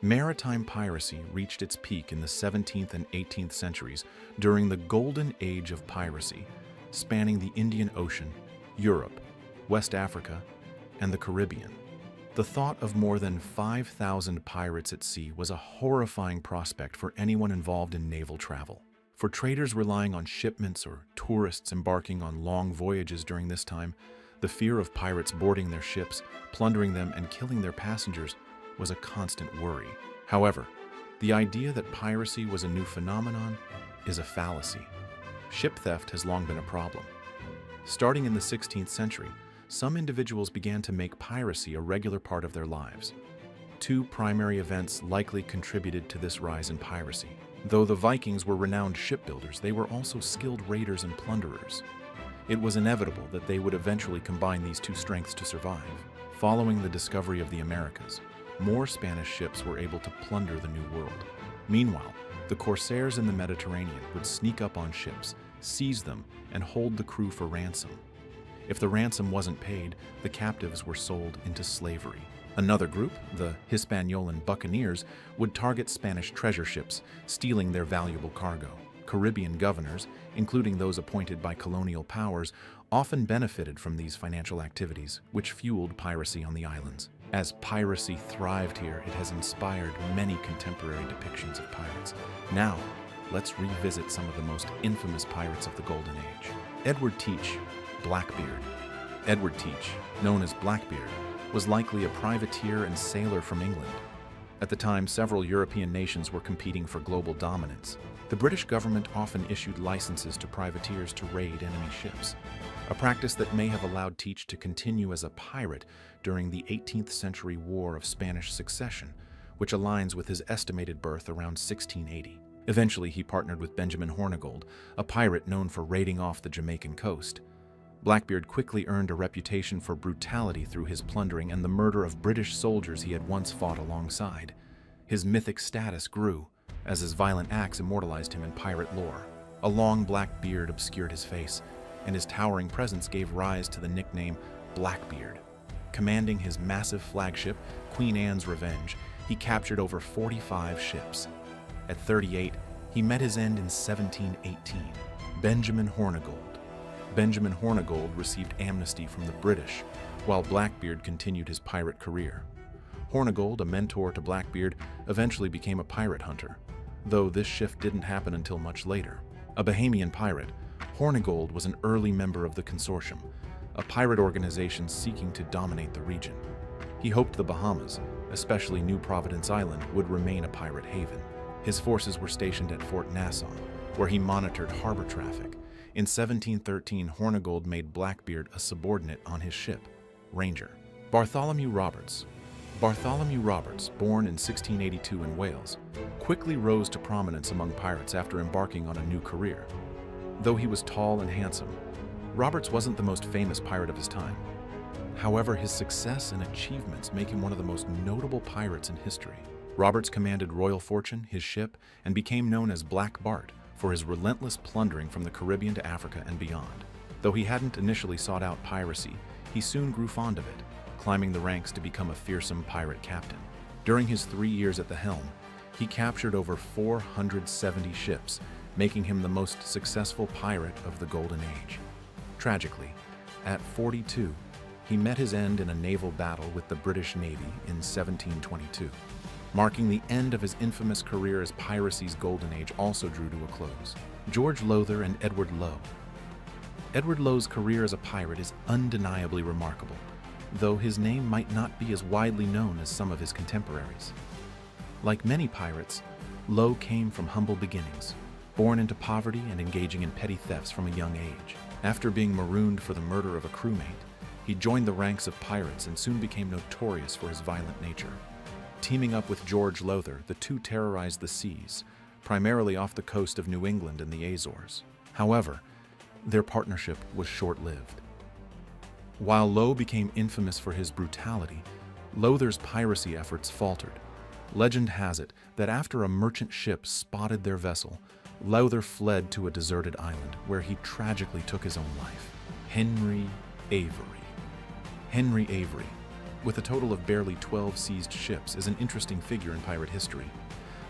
Maritime piracy reached its peak in the 17th and 18th centuries during the Golden Age of Piracy, spanning the Indian Ocean, Europe, West Africa, and the Caribbean. The thought of more than 5,000 pirates at sea was a horrifying prospect for anyone involved in naval travel. For traders relying on shipments or tourists embarking on long voyages during this time, the fear of pirates boarding their ships, plundering them, and killing their passengers was a constant worry. However, the idea that piracy was a new phenomenon is a fallacy. Ship theft has long been a problem. Starting in the 16th century, some individuals began to make piracy a regular part of their lives. Two primary events likely contributed to this rise in piracy. Though the Vikings were renowned shipbuilders, they were also skilled raiders and plunderers. It was inevitable that they would eventually combine these two strengths to survive. Following the discovery of the Americas, more Spanish ships were able to plunder the New World. Meanwhile, the corsairs in the Mediterranean would sneak up on ships, seize them, and hold the crew for ransom. If the ransom wasn't paid, the captives were sold into slavery. Another group, the Hispaniolan buccaneers, would target Spanish treasure ships, stealing their valuable cargo. Caribbean governors, including those appointed by colonial powers, often benefited from these financial activities, which fueled piracy on the islands. As piracy thrived here, it has inspired many contemporary depictions of pirates. Now, let's revisit some of the most infamous pirates of the Golden Age. Edward Teach, Blackbeard. Edward Teach, known as Blackbeard, was likely a privateer and sailor from England. At the time, several European nations were competing for global dominance. The British government often issued licenses to privateers to raid enemy ships, a practice that may have allowed Teach to continue as a pirate during the 18th century War of Spanish Succession, which aligns with his estimated birth around 1680. Eventually, he partnered with Benjamin Hornigold, a pirate known for raiding off the Jamaican coast. Blackbeard quickly earned a reputation for brutality through his plundering and the murder of British soldiers he had once fought alongside. His mythic status grew, as his violent acts immortalized him in pirate lore. A long black beard obscured his face, and his towering presence gave rise to the nickname Blackbeard. Commanding his massive flagship, Queen Anne's Revenge, he captured over 45 ships. At 38, he met his end in 1718. Benjamin Hornigold. Benjamin Hornigold received amnesty from the British, while Blackbeard continued his pirate career. Hornigold, a mentor to Blackbeard, eventually became a pirate hunter, though this shift didn't happen until much later. A Bahamian pirate, Hornigold was an early member of the Consortium, a pirate organization seeking to dominate the region. He hoped the Bahamas, especially New Providence Island, would remain a pirate haven. His forces were stationed at Fort Nassau, where he monitored harbor traffic. In 1713, Hornigold made Blackbeard a subordinate on his ship, Ranger. Bartholomew Roberts. Bartholomew Roberts, born in 1682 in Wales, quickly rose to prominence among pirates after embarking on a new career. Though he was tall and handsome, Roberts wasn't the most famous pirate of his time. However, his success and achievements make him one of the most notable pirates in history. Roberts commanded Royal Fortune, his ship, and became known as Black Bart for his relentless plundering from the Caribbean to Africa and beyond. Though he hadn't initially sought out piracy, he soon grew fond of it, climbing the ranks to become a fearsome pirate captain. During his 3 years at the helm, he captured over 470 ships, making him the most successful pirate of the Golden Age. Tragically, at 42, he met his end in a naval battle with the British Navy in 1722. Marking the end of his infamous career as piracy's golden age also drew to a close. George Lowther and Edward Lowe. Edward Lowe's career as a pirate is undeniably remarkable, though his name might not be as widely known as some of his contemporaries. Like many pirates, Lowe came from humble beginnings, born into poverty and engaging in petty thefts from a young age. After being marooned for the murder of a crewmate, he joined the ranks of pirates and soon became notorious for his violent nature. Teaming up with George Lowther, the two terrorized the seas, primarily off the coast of New England and the Azores. However, their partnership was short-lived. While Lowe became infamous for his brutality, Lowther's piracy efforts faltered. Legend has it that after a merchant ship spotted their vessel, Lowther fled to a deserted island where he tragically took his own life. Henry Avery. Henry Avery, with a total of barely 12 seized ships, is an interesting figure in pirate history.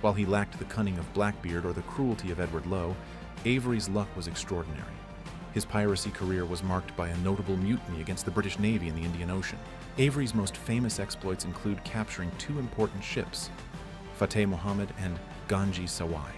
While he lacked the cunning of Blackbeard or the cruelty of Edward Lowe, Avery's luck was extraordinary. His piracy career was marked by a notable mutiny against the British Navy in the Indian Ocean. Avery's most famous exploits include capturing two important ships, Fateh Mohammed and Ganji Sawai.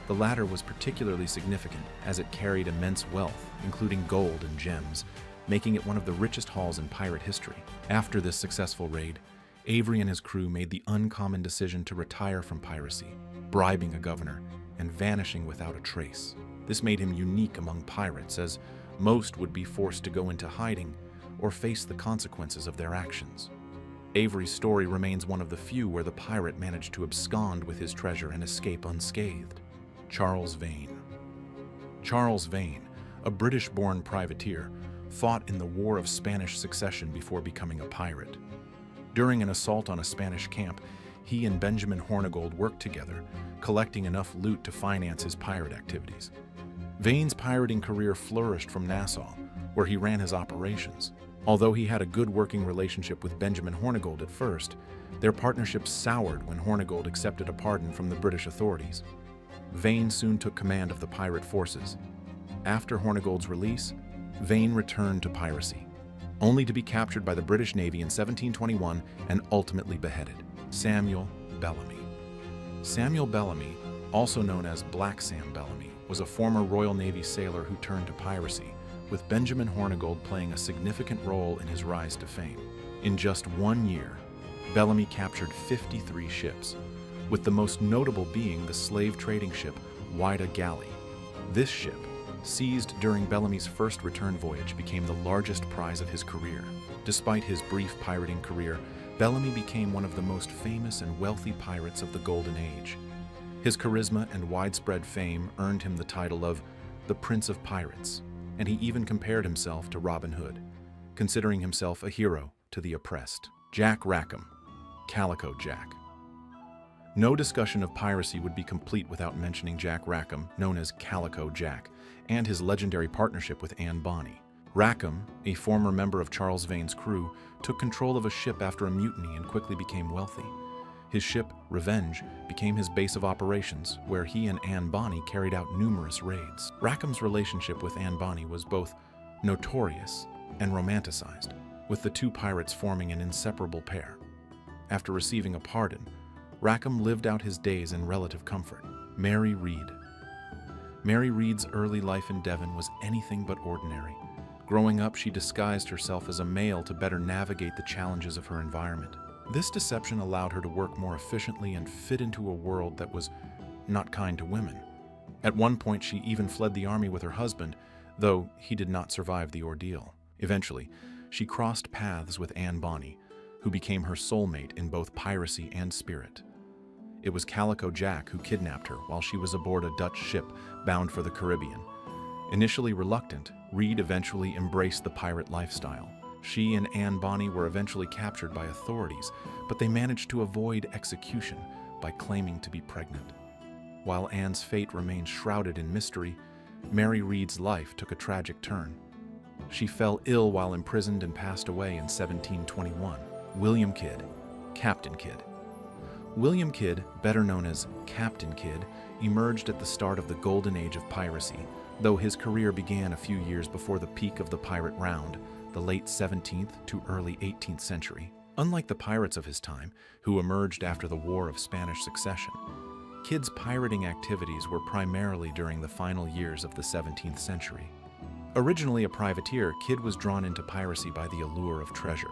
The latter was particularly significant as it carried immense wealth, including gold and gems, making it one of the richest hauls in pirate history. After this successful raid, Avery and his crew made the uncommon decision to retire from piracy, bribing a governor and vanishing without a trace. This made him unique among pirates, as most would be forced to go into hiding or face the consequences of their actions. Avery's story remains one of the few where the pirate managed to abscond with his treasure and escape unscathed. Charles Vane. Charles Vane, a British-born privateer, fought in the War of Spanish Succession before becoming a pirate. During an assault on a Spanish camp, he and Benjamin Hornigold worked together, collecting enough loot to finance his pirate activities. Vane's pirating career flourished from Nassau, where he ran his operations. Although he had a good working relationship with Benjamin Hornigold at first, their partnership soured when Hornigold accepted a pardon from the British authorities. Vane soon took command of the pirate forces. After Hornigold's release, Vane returned to piracy, only to be captured by the British Navy in 1721 and ultimately beheaded. Samuel Bellamy. Samuel Bellamy, also known as Black Sam Bellamy, was a former Royal Navy sailor who turned to piracy, with Benjamin Hornigold playing a significant role in his rise to fame. In just 1 year, Bellamy captured 53 ships, with the most notable being the slave trading ship Whydah Galley. This ship, seized during Bellamy's first return voyage, became the largest prize of his career. Despite his brief pirating career, Bellamy became one of the most famous and wealthy pirates of the Golden Age. His charisma and widespread fame earned him the title of the Prince of Pirates, and he even compared himself to Robin Hood, considering himself a hero to the oppressed. Jack Rackham, Calico Jack. No discussion of piracy would be complete without mentioning Jack Rackham, known as Calico Jack, and his legendary partnership with Anne Bonny. Rackham, a former member of Charles Vane's crew, took control of a ship after a mutiny and quickly became wealthy. His ship, Revenge, became his base of operations, where he and Anne Bonny carried out numerous raids. Rackham's relationship with Anne Bonny was both notorious and romanticized, with the two pirates forming an inseparable pair. After receiving a pardon, Rackham lived out his days in relative comfort. Mary Read. Mary Read's early life in Devon was anything but ordinary. Growing up, she disguised herself as a male to better navigate the challenges of her environment. This deception allowed her to work more efficiently and fit into a world that was not kind to women. At one point, she even fled the army with her husband, though he did not survive the ordeal. Eventually, she crossed paths with Anne Bonny, who became her soulmate in both piracy and spirit. It was Calico Jack who kidnapped her while she was aboard a Dutch ship bound for the Caribbean. Initially reluctant, Read eventually embraced the pirate lifestyle. She and Anne Bonny were eventually captured by authorities, but they managed to avoid execution by claiming to be pregnant. While Anne's fate remained shrouded in mystery, Mary Read's life took a tragic turn. She fell ill while imprisoned and passed away in 1721. William Kidd, Captain Kidd. William Kidd, better known as Captain Kidd, emerged at the start of the Golden Age of Piracy, though his career began a few years before the peak of the pirate round, the late 17th to early 18th century. Unlike the pirates of his time, who emerged after the War of Spanish Succession, Kidd's pirating activities were primarily during the final years of the 17th century. Originally a privateer, Kidd was drawn into piracy by the allure of treasure.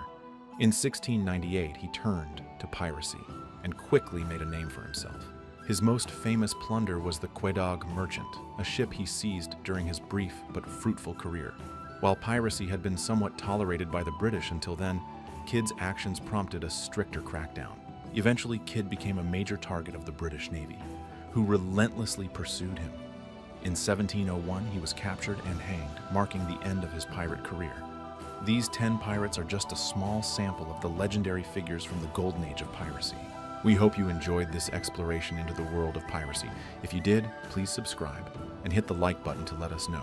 In 1698, he turned to piracy and quickly made a name for himself. His most famous plunder was the Quedagh Merchant, a ship he seized during his brief but fruitful career. While piracy had been somewhat tolerated by the British until then, Kidd's actions prompted a stricter crackdown. Eventually, Kidd became a major target of the British Navy, who relentlessly pursued him. In 1701, he was captured and hanged, marking the end of his pirate career. These 10 pirates are just a small sample of the legendary figures from the Golden Age of Piracy. We hope you enjoyed this exploration into the world of piracy. If you did, please subscribe and hit the like button to let us know.